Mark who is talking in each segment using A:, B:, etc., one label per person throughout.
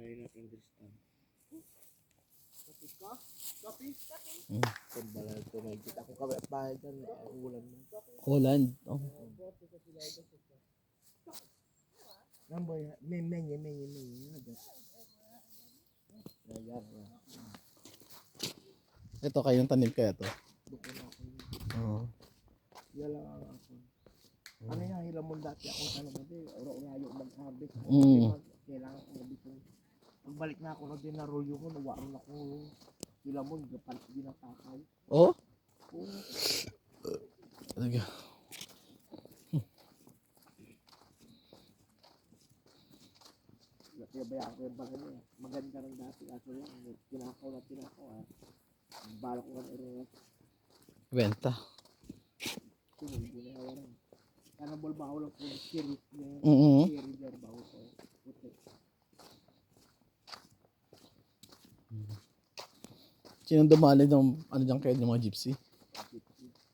A: I not understand. Kapit ka? Kapit? Kumbala ito, may kita ko kami at bahay dyan. Ulan mo.
B: Holland. Oh.
A: Namboy, menye.
B: Ito kayong tanim kaya to.
A: Bukod ako.
B: Oo.
A: Yan lang ako. Ano yung hilamon dati akong tanong ba? Ura-ura yung mag-habit. Kailangan ko dito. Pagbalik na ako na din na rolyo ko, nawaron ako. Hilamon, gapalit din ang takaw.
B: Oh?
A: Oo.
B: Talaga.
A: Kaya bayaan ko yung bahay niya. Maganda rin dati. Kaso lang, tinakaw ah. Balak ko na rin.
B: Benta.
A: Hindi na hawaran. Kanabol ba ako lang po yung series niya.
B: Mm-hmm.
A: Series niya ba ako po. Puti.
B: Sinong dumali ng ano dyan kayo ng mga gypsy?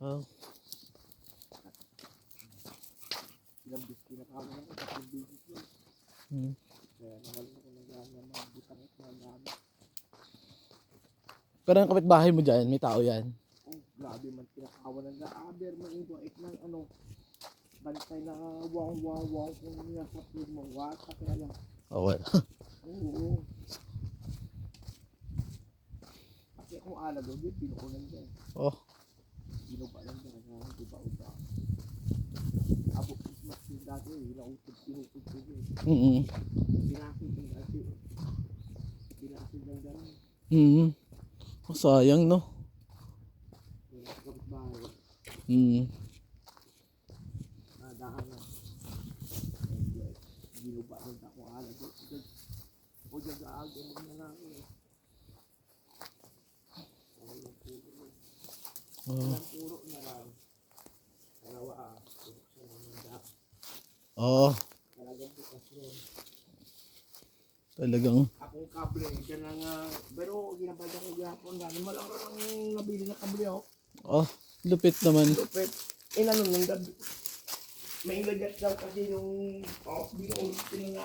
B: Oh.
A: Ilang bis kinakawa na ko. Tatlong bisis yun. Kaya nawala ko ng mga butang at mga gamit.
B: Pero yung kapitbahay mo dyan, may tao yan.
A: Oh, grabe man kinakawa ng aber. Mainit ng ano. Bantay na wang kung nasa food mo. Wasak na lang.
B: Oh, well.
A: Oo. Kasi kung alam doon, pinukunan dyan.
B: Oh.
A: Ginuba lang dyan. Uba. Abo Christmas yung dati. Inautod ko yun. Pinasid lang dyan.
B: Oh, sayang no.
A: Kapit bahay. Daan na. Ginuba lang ako alam doon. O dyan gaagay mo na lang. Puro na lang. Dalawa
B: Oh.
A: talagang bukas rin.
B: Talagang.
A: Akong kable, dyan lang pero ginabada ko gapon. Gano'n malang ang nabili na kable ako.
B: Oh, lupit naman.
A: Lupit. Inano nung gabi. May ilagat daw kasi yung binuulit ko na